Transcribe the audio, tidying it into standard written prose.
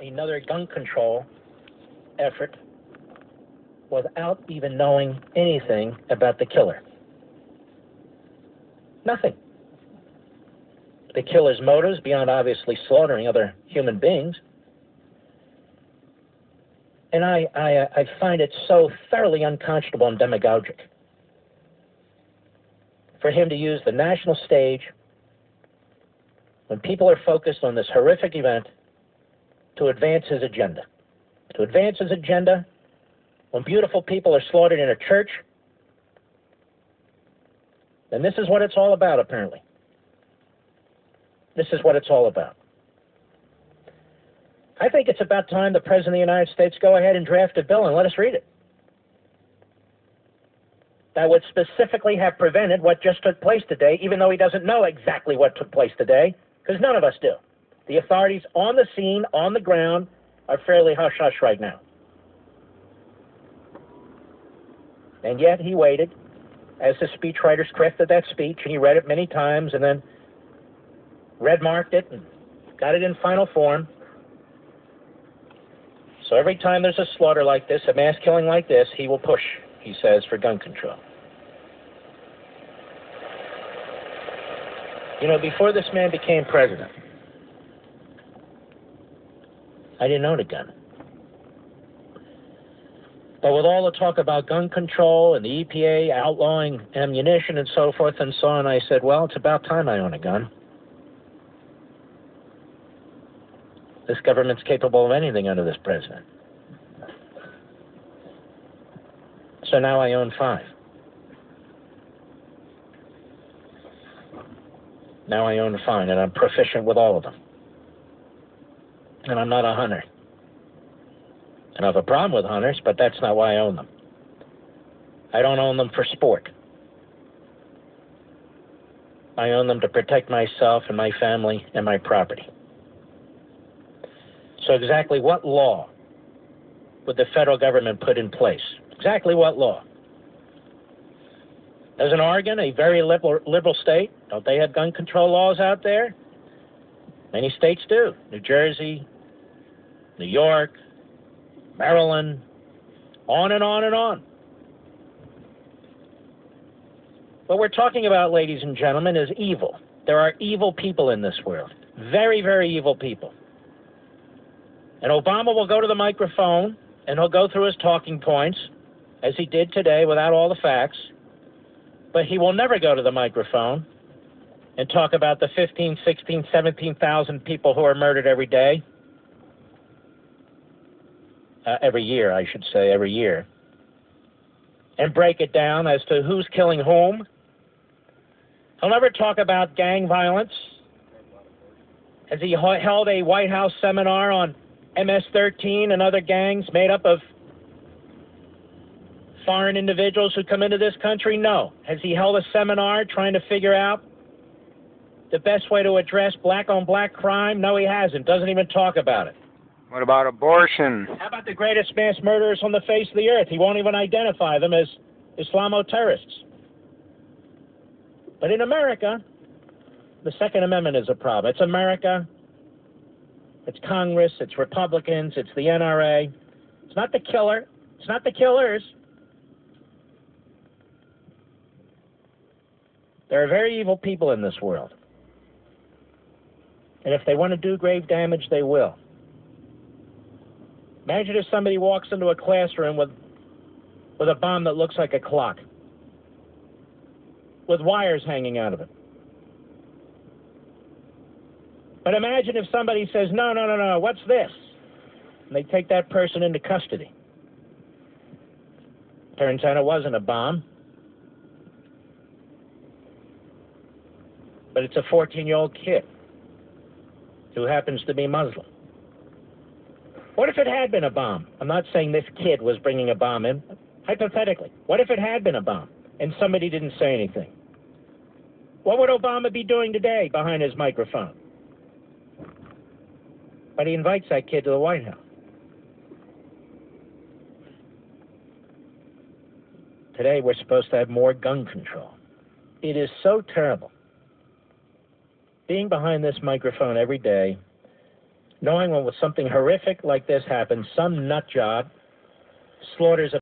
another gun control effort without even knowing anything about the killer. Nothing. The killer's motives, beyond obviously slaughtering other human beings. And I find it so thoroughly unconscionable and demagogic for him to use the national stage when people are focused on this horrific event to advance his agenda. To advance his agenda when beautiful people are slaughtered in a church. And this is what it's all about, apparently. This is what it's all about. I think it's about time the President of the United States go ahead and draft a bill and let us read it. That would specifically have prevented what just took place today, even though he doesn't know exactly what took place today, because none of us do. The authorities on the scene, on the ground, are fairly hush-hush right now. And yet he waited as the speechwriters crafted that speech, and he read it many times and then red-marked it and got it in final form. So every time there's a slaughter like this, a mass killing like this, he will push, he says, for gun control. You know, before this man became president, I didn't own a gun. But with all the talk about gun control and the EPA outlawing ammunition and so forth and so on, I said, well, it's about time I own a gun. This government's capable of anything under this president. So now I own 5. Now I own 5, and I'm proficient with all of them. And I'm not a hunter. And I have a problem with hunters, but that's not why I own them. I don't own them for sport. I own them to protect myself and my family and my property. So exactly what law would the federal government put in place? Exactly what law? Doesn't Oregon, a very liberal state, don't they have gun control laws out there? Many states do. New Jersey, New York, Maryland, on and on and on. What we're talking about, ladies and gentlemen, is evil. There are evil people in this world. Very, very evil people. And Obama will go to the microphone and he'll go through his talking points, as he did today without all the facts, but he will never go to the microphone and talk about the 15, 16, 17,000 people who are murdered every day. Every year, I should say, every year. And break it down as to who's killing whom. He'll never talk about gang violence. Has he held a White House seminar on MS-13 and other gangs made up of foreign individuals who come into this country? No. Has he held a seminar trying to figure out the best way to address black-on-black crime? No, he hasn't. Doesn't even talk about it. What about abortion? How about the greatest mass murderers on the face of the earth? He won't even identify them as Islamo-terrorists. But in America, the Second Amendment is a problem. It's America. It's Congress. It's Republicans. It's the NRA. It's not the killer. It's not the killers. There are very evil people in this world. And if they want to do grave damage, they will. Imagine if somebody walks into a classroom with a bomb that looks like a clock, with wires hanging out of it. But imagine if somebody says, no, what's this? And they take that person into custody. Turns out it wasn't a bomb, but it's a 14-year-old kid who happens to be Muslim. What if it had been a bomb? I'm not saying this kid was bringing a bomb in. Hypothetically, what if it had been a bomb and somebody didn't say anything? What would Obama be doing today behind his microphone? But he invites that kid to the White House. Today we're supposed to have more gun control. It is so terrible. Being behind this microphone every day, knowing when something horrific like this happens, some nut job slaughters a